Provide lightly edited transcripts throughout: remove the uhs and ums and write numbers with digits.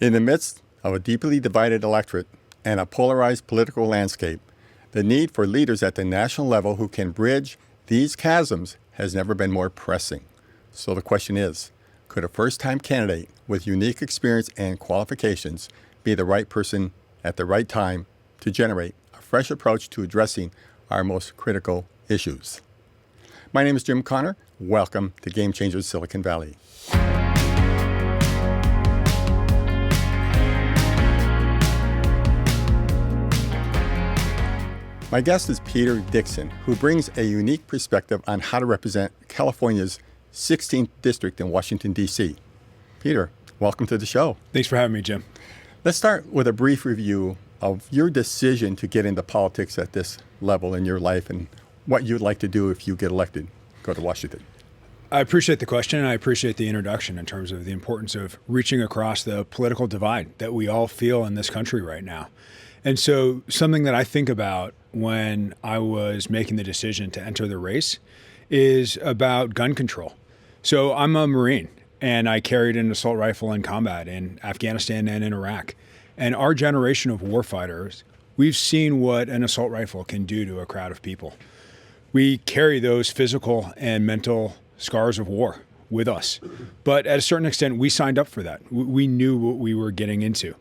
In the midst of a deeply divided electorate and a polarized political landscape, the need for leaders at the national level who can bridge these chasms has never been more pressing. So the question is, could a first-time candidate with unique experience and qualifications be the right person at the right time to generate a fresh approach to addressing our most critical issues? My name is Jim Connor. Welcome to Game Changers Silicon Valley. My guest is Peter Dixon, who brings a unique perspective on how to represent California's 16th district in Washington, D.C. Peter, welcome to the show. Thanks for having me, Jim. Let's start with a brief review of your decision to get into politics at this level in your life and what you'd like to do if you get elected, go to Washington. I appreciate the question, and I appreciate the introduction in terms of the importance of reaching across the political divide that we all feel in this country right now. And so something that I think about when I was making the decision to enter the race is about gun control. So I'm a Marine, and I carried an assault rifle in combat in Afghanistan and in Iraq. And our generation of warfighters, we've seen what an assault rifle can do to a crowd of people. We carry those physical and mental scars of war with us. But at a certain extent, we signed up for that. We knew what we were getting into.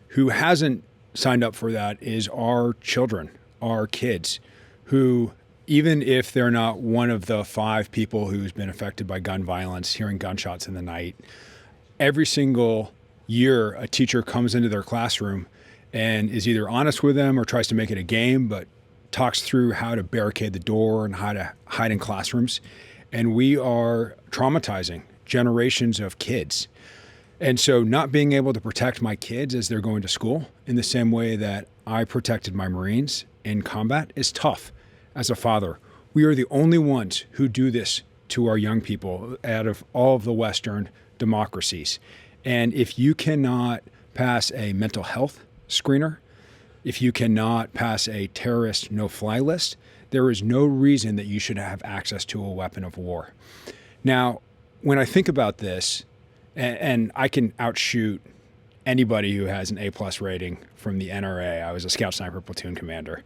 Who hasn't signed up for that is our children, our kids, who, even if they're not one of the 5 people who's been affected by gun violence, hearing gunshots in the night, every single year a teacher comes into their classroom and is either honest with them or tries to make it a game, but talks through how to barricade the door and how to hide in classrooms. And we are traumatizing generations of kids. And so not being able to protect my kids as they're going to school in the same way that I protected my Marines in combat is tough as a father. We are the only ones who do this to our young people out of all of the Western democracies. And if you cannot pass a mental health screener, if you cannot pass a terrorist no-fly list, there is no reason that you should have access to a weapon of war. Now, when I think about this, and I can outshoot anybody who has an A+ rating from the NRA. I was a Scout Sniper Platoon commander.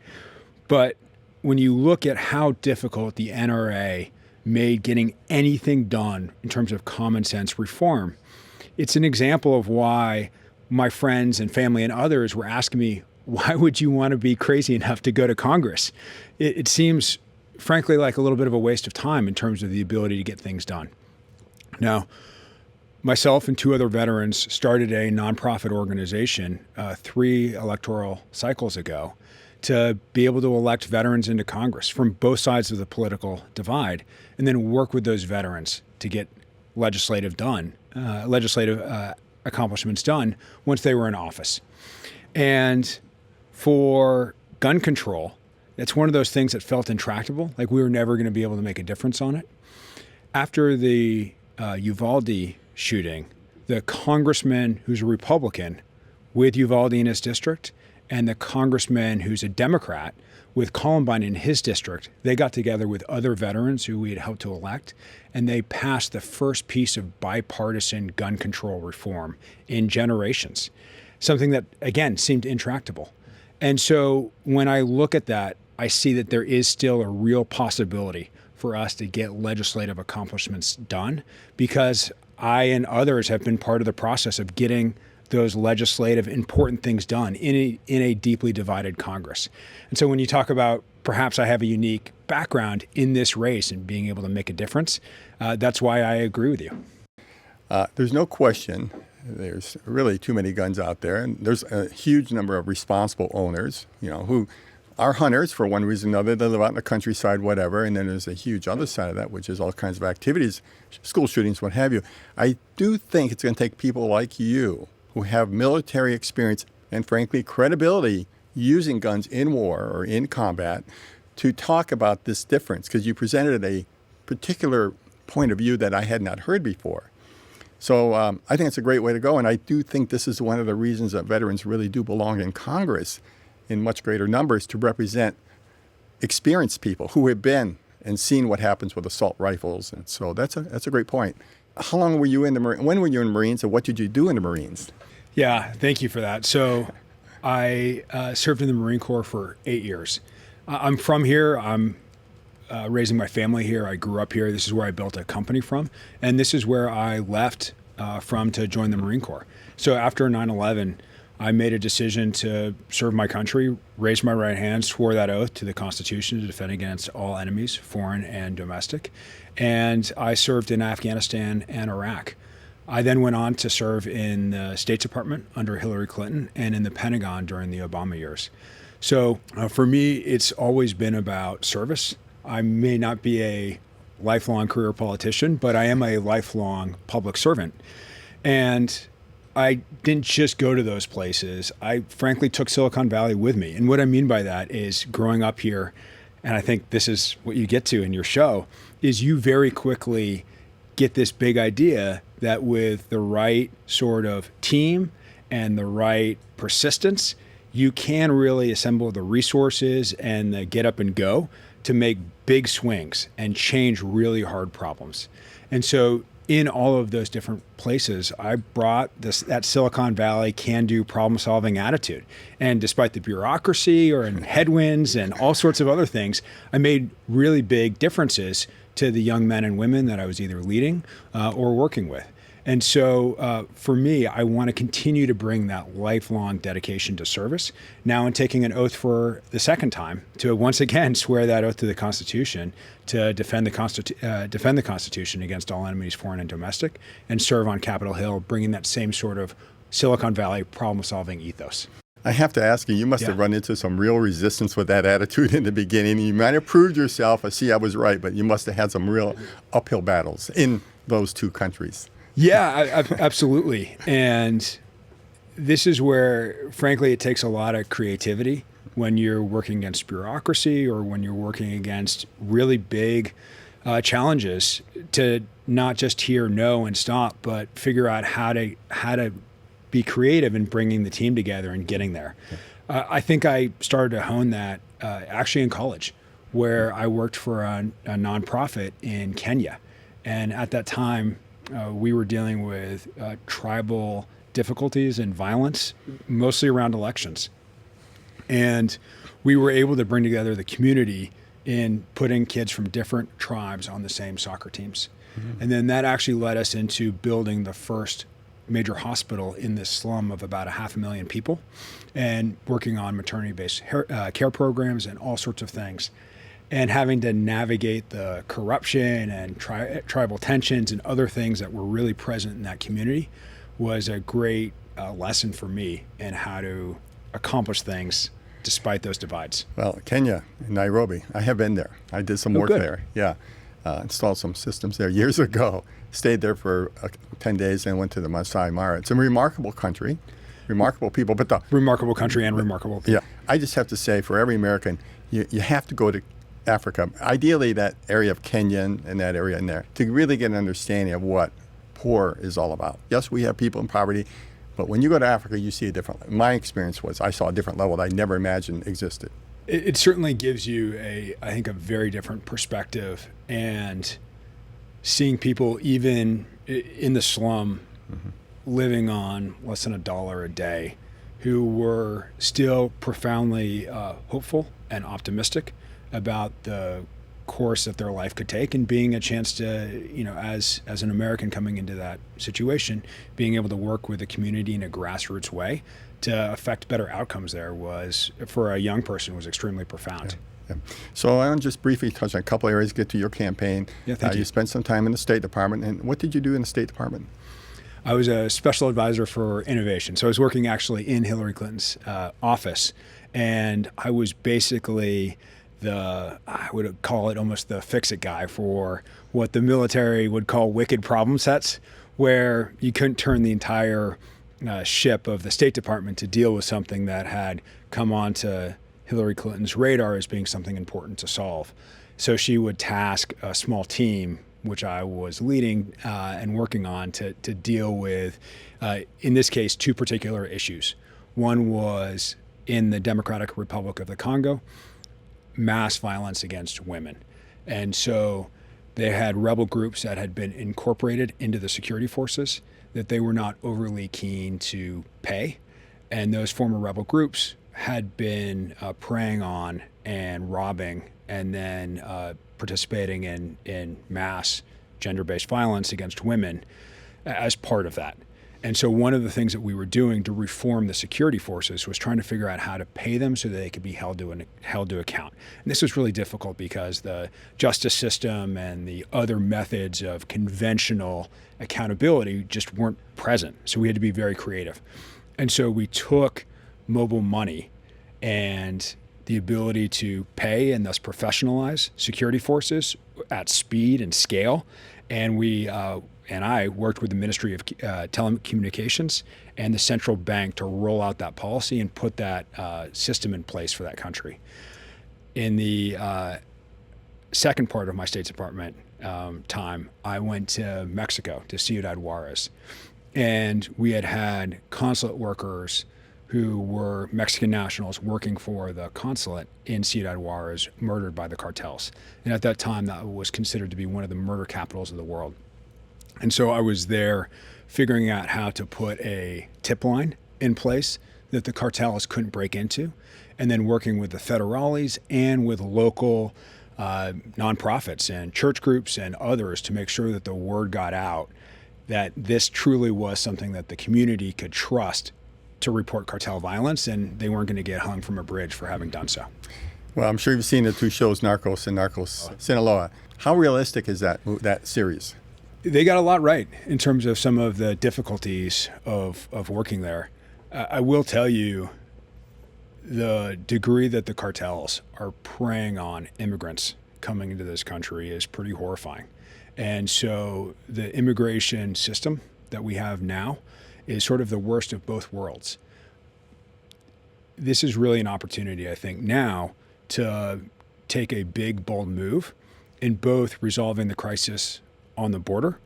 But when you look at how difficult the NRA made getting anything done in terms of common sense reform, it's an example of why my friends and family and others were asking me, why would you want to be crazy enough to go to Congress? It seems, frankly, like a little bit of a waste of time in terms of the ability to get things done. Now, myself and 2 other veterans started a nonprofit organization 3 electoral cycles ago to be able to elect veterans into Congress from both sides of the political divide, and then work with those veterans to get legislative accomplishments done once they were in office. And for gun control, it's one of those things that felt intractable, like we were never going to be able to make a difference on it. After the Uvalde shooting, the congressman who's a Republican with Uvalde in his district and the congressman who's a Democrat with Columbine in his district, they got together with other veterans who we had helped to elect, and they passed the first piece of bipartisan gun control reform in generations, something that, again, seemed intractable. And so when I look at that, I see that there is still a real possibility for us to get legislative accomplishments done, because I and others have been part of the process of getting those legislative important things done in a deeply divided Congress. And so when you talk about perhaps I have a unique background in this race and being able to make a difference, that's why I agree with you. There's no question there's really too many guns out there, and there's a huge number of responsible owners, who are hunters for one reason or another. They live out in the countryside, whatever. And then there's a huge other side of that, which is all kinds of activities, school shootings, what have you. I do think it's going to take people like you who have military experience and, frankly, credibility using guns in war or in combat to talk about this difference, because you presented a particular point of view that I had not heard before. So I think it's a great way to go. And I do think this is one of the reasons that veterans really do belong in Congress in much greater numbers, to represent experienced people who have been and seen what happens with assault rifles. And so that's a great point. How long were you in the Marines? When were you in the Marines, and what did you do in the Marines? Yeah, thank you for that. So I served in the Marine Corps for 8 years. I'm from here. I'm raising my family here. I grew up here. This is where I built a company from. And this is where I left from to join the Marine Corps. So after 9/11, I made a decision to serve my country, raised my right hand, swore that oath to the Constitution to defend against all enemies, foreign and domestic. And I served in Afghanistan and Iraq. I then went on to serve in the State Department under Hillary Clinton and in the Pentagon during the Obama years. So for me, it's always been about service. I may not be a lifelong career politician, but I am a lifelong public servant. And I didn't just go to those places. I frankly took Silicon Valley with me. And what I mean by that is growing up here, and I think this is what you get to in your show, is you very quickly get this big idea that with the right sort of team and the right persistence, you can really assemble the resources and the get up and go to make big swings and change really hard problems. And so in all of those different places, I brought that Silicon Valley can-do problem-solving attitude. And despite the bureaucracy or in headwinds and all sorts of other things, I made really big differences to the young men and women that I was either leading or working with. And so for me, I want to continue to bring that lifelong dedication to service. Now in taking an oath for the second time to once again swear that oath to the Constitution to defend the Constitution against all enemies, foreign and domestic, and serve on Capitol Hill, bringing that same sort of Silicon Valley problem-solving ethos. I have to ask you, you must have run into some real resistance with that attitude in the beginning. You might have proved yourself. I see I was right, but you must have had some real uphill battles in those two countries. Yeah, absolutely. And this is where, frankly, it takes a lot of creativity when you're working against bureaucracy or when you're working against really big challenges to not just hear no and stop, but figure out how to be creative in bringing the team together and getting there. I think I started to hone that actually in college, where I worked for a nonprofit in Kenya. And at that time, we were dealing with tribal difficulties and violence, mostly around elections. And we were able to bring together the community in putting kids from different tribes on the same soccer teams. Mm-hmm. And then that actually led us into building the first major hospital in this slum of about 500,000 people and working on maternity-based care programs and all sorts of things. And having to navigate the corruption and tribal tensions and other things that were really present in that community was a great lesson for me in how to accomplish things despite those divides. Well, Kenya, Nairobi, I have been there. I did some work there. Yeah, installed some systems there years ago. Stayed there for 10 days and went to the Masai Mara. It's a remarkable country, remarkable people. But remarkable country and remarkable people. Yeah, I just have to say, for every American, you have to go to Africa, ideally that area of Kenya and that area in there, to really get an understanding of what poor is all about. Yes, we have people in poverty, but when you go to Africa, you see a different, my experience was I saw a different level that I never imagined existed. It certainly gives you I think a very different perspective, and seeing people even in the slum living on less than $1 a day who were still profoundly hopeful and optimistic about the course that their life could take, and being a chance to, as an American coming into that situation, being able to work with the community in a grassroots way to affect better outcomes there was, for a young person, was extremely profound. Yeah. So I want to just briefly touch on a couple areas, get to your campaign. Yeah, thank you. You spent some time in the State Department, and what did you do in the State Department? I was a special advisor for innovation. So I was working actually in Hillary Clinton's office, and I was basically I would call it almost the fix-it guy for what the military would call wicked problem sets, where you couldn't turn the entire ship of the State Department to deal with something that had come onto Hillary Clinton's radar as being something important to solve. So she would task a small team, which I was leading and working on, to deal with, in this case, two particular issues. One was in the Democratic Republic of the Congo, mass violence against women. And so they had rebel groups that had been incorporated into the security forces that they were not overly keen to pay. And those former rebel groups had been preying on and robbing and then participating in mass gender-based violence against women as part of that. And so one of the things that we were doing to reform the security forces was trying to figure out how to pay them so that they could be held to account. And this was really difficult because the justice system and the other methods of conventional accountability just weren't present. So we had to be very creative. And so we took mobile money and the ability to pay and thus professionalize security forces at speed and scale. And we and I worked with the Ministry of Telecommunications and the central bank to roll out that policy and put that system in place for that country. In the second part of my State Department time, I went to Mexico, to Ciudad Juarez. And we had consulate workers who were Mexican nationals working for the consulate in Ciudad Juarez murdered by the cartels. And at that time, that was considered to be one of the murder capitals of the world. And so I was there figuring out how to put a tip line in place that the cartels couldn't break into, and then working with the federales and with local nonprofits and church groups and others to make sure that the word got out that this truly was something that the community could trust to report cartel violence, and they weren't going to get hung from a bridge for having done so. Well, I'm sure you've seen the two shows, Narcos and Narcos Sinaloa. How realistic is that series? They got a lot right in terms of some of the difficulties of working there. I will tell you the degree that the cartels are preying on immigrants coming into this country is pretty horrifying. And so the immigration system that we have now is sort of the worst of both worlds. This is really an opportunity, I think, now to take a big, bold move in both resolving the crisis on the border,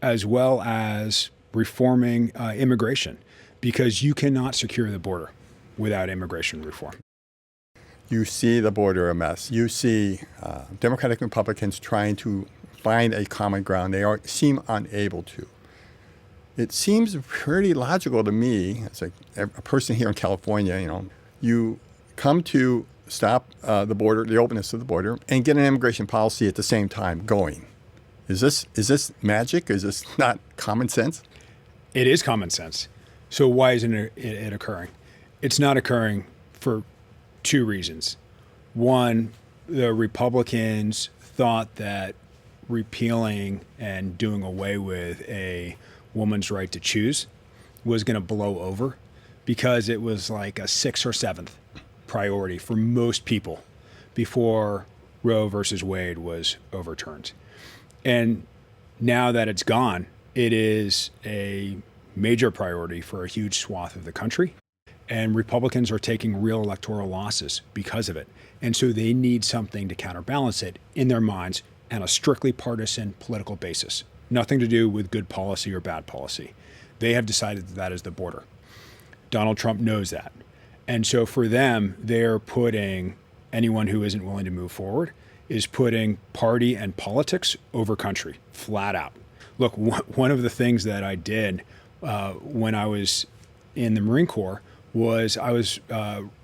as well as reforming immigration, because you cannot secure the border without immigration reform. You see the border a mess. You see Democratic and Republicans trying to find a common ground. They seem unable to. It seems pretty logical to me, as a person here in California, you come to stop the border, the openness of the border, and get an immigration policy at the same time going. Is this magic? Is this not common sense? It is common sense. So why isn't it occurring? It's not occurring for two reasons. One, the Republicans thought that repealing and doing away with a woman's right to choose was going to blow over because it was like a 6th or 7th priority for most people before Roe versus Wade was overturned. And now that it's gone, it is a major priority for a huge swath of the country. And Republicans are taking real electoral losses because of it. And so they need something to counterbalance it in their minds on a strictly partisan political basis. Nothing to do with good policy or bad policy. They have decided that is the border. Donald Trump knows that. And so for them, they're putting anyone who isn't willing to move forward is putting party and politics over country, flat out. Look, one of the things that I did when I was in the Marine Corps was I was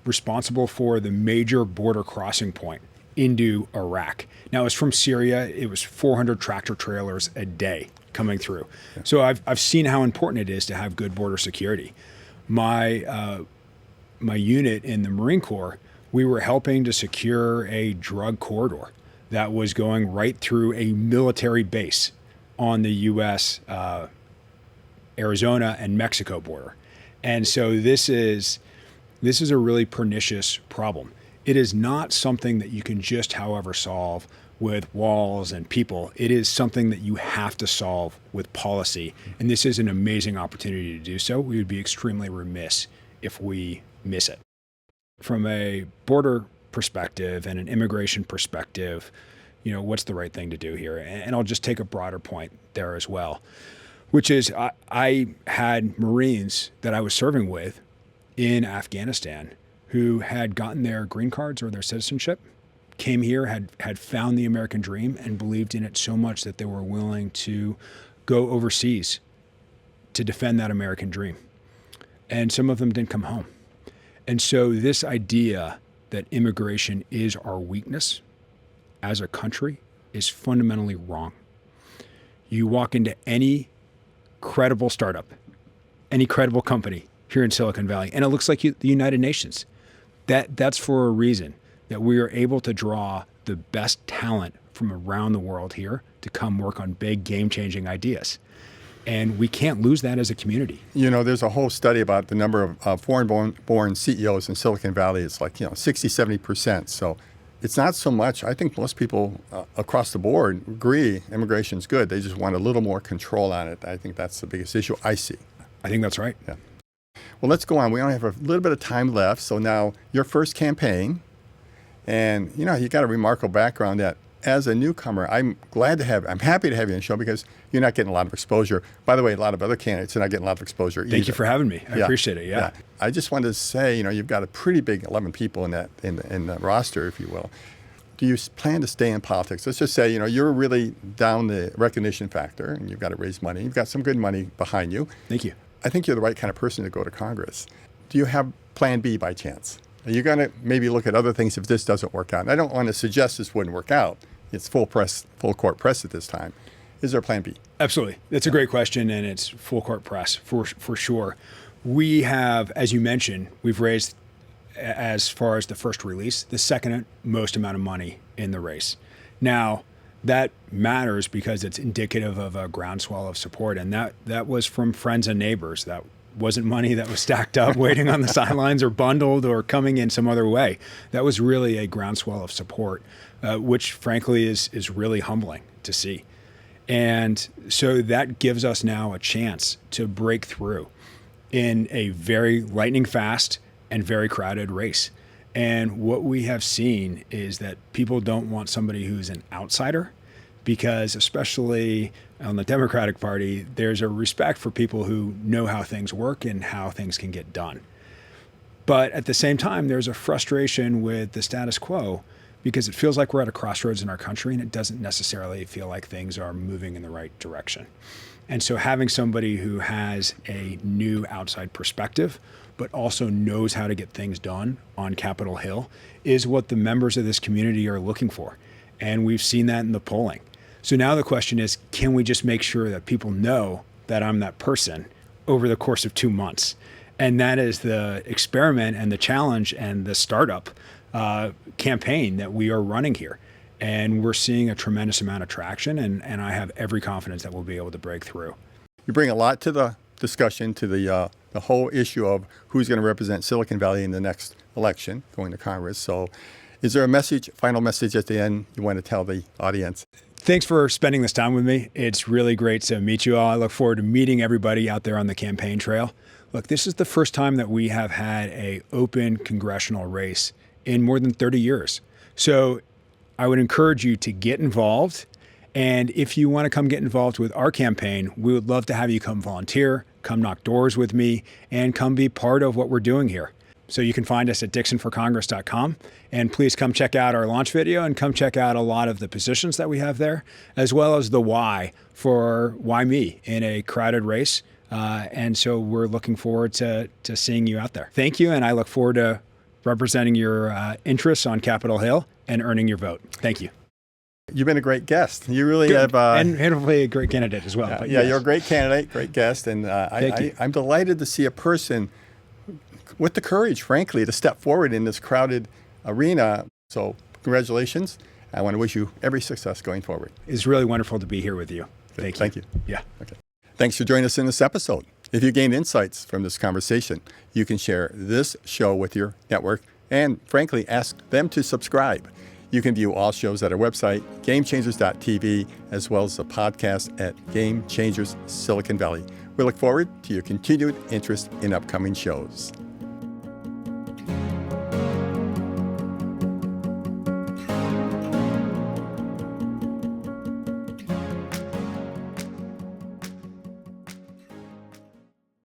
responsible for the major border crossing point into Iraq. Now, it was from Syria. It was 400 tractor trailers a day coming through. Yeah. So I've seen how important it is to have good border security. My unit in the Marine Corps, we were helping to secure a drug corridor that was going right through a military base on the U.S., Arizona and Mexico border. And so this is a really pernicious problem. It is not something that you can just, however, solve with walls and people. It is something that you have to solve with policy. And this is an amazing opportunity to do so. We would be extremely remiss if we miss it. From a border perspective and an immigration perspective, what's the right thing to do here? And I'll just take a broader point there as well, which is I had Marines that I was serving with in Afghanistan who had gotten their green cards or their citizenship, came here, had found the American dream and believed in it so much that they were willing to go overseas to defend that American dream. And some of them didn't come home. And so this idea that immigration is our weakness as a country is fundamentally wrong. You walk into any credible startup, any credible company here in Silicon Valley, and it looks like the United Nations. That's for a reason, that we are able to draw the best talent from around the world here to come work on big game-changing ideas. And we can't lose that as a community. You know, there's a whole study about the number of foreign-born CEOs in Silicon Valley. It's like, 60, 70%. So it's not so much. I think most people across the board agree immigration's good. They just want a little more control on it. I think that's the biggest issue I see. I think that's right. Yeah. Well, let's go on. We only have a little bit of time left. So now your first campaign, and you got a remarkable background that as a newcomer, I'm happy to have you on the show because you're not getting a lot of exposure. By the way, a lot of other candidates are not getting a lot of exposure either. Thank you for having me. I appreciate it. Yeah. I just wanted to say, you've got a pretty big 11 people in the roster, if you will. Do you plan to stay in politics? Let's just say, you're really down the recognition factor and you've got to raise money. You've got some good money behind you. Thank you. I think you're the right kind of person to go to Congress. Do you have plan B by chance? Are you going to maybe look at other things if this doesn't work out? And I don't want to suggest this wouldn't work out. It's full court press at this time. Is there a plan B? Absolutely. That's a great question, and it's full court press for sure. We have, as you mentioned, we've raised, as far as the first release, the second most amount of money in the race. Now, that matters because it's indicative of a groundswell of support, and that was from friends and neighbors. That wasn't money that was stacked up waiting on the sidelines or bundled or coming in some other way. That was really a groundswell of support, which frankly is really humbling to see. And so that gives us now a chance to break through in a very lightning fast and very crowded race. And what we have seen is that people don't want somebody who's an outsider, because especially on the Democratic Party, there's a respect for people who know how things work and how things can get done. But at the same time, there's a frustration with the status quo because it feels like we're at a crossroads in our country and it doesn't necessarily feel like things are moving in the right direction. And so having somebody who has a new outside perspective, but also knows how to get things done on Capitol Hill is what the members of this community are looking for. And we've seen that in the polling. So now the question is, can we just make sure that people know that I'm that person over the course of 2 months? And that is the experiment and the challenge and the startup campaign that we are running here. And we're seeing a tremendous amount of traction, and I have every confidence that we'll be able to break through. You bring a lot to the discussion, to the whole issue of who's going to represent Silicon Valley in the next election, going to Congress. So is there a final message at the end you want to tell the audience? Thanks for spending this time with me. It's really great to meet you all. I look forward to meeting everybody out there on the campaign trail. Look, this is the first time that we have had an open congressional race in more than 30 years. So I would encourage you to get involved. And if you want to come get involved with our campaign, we would love to have you come volunteer, come knock doors with me, and come be part of what we're doing here. So you can find us at dixonforcongress.com, and please come check out our launch video and come check out a lot of the positions that we have there, as well as the why for why me in a crowded race. And so we're looking forward to seeing you out there. Thank you, and I look forward to representing your interests on Capitol Hill and earning your vote. Thank you. You've been a great guest. You really have. And hopefully a great candidate as well. Yeah, but yes. You're a great candidate, great guest. And I'm delighted to see a person with the courage, frankly, to step forward in this crowded arena. So congratulations. I want to wish you every success going forward. It's really wonderful to be here with you. Thank you. Thank you. Yeah. Okay. Thanks for joining us in this episode. If you gained insights from this conversation, you can share this show with your network and, frankly, ask them to subscribe. You can view all shows at our website, gamechangers.tv, as well as the podcast at Game Changers Silicon Valley. We look forward to your continued interest in upcoming shows.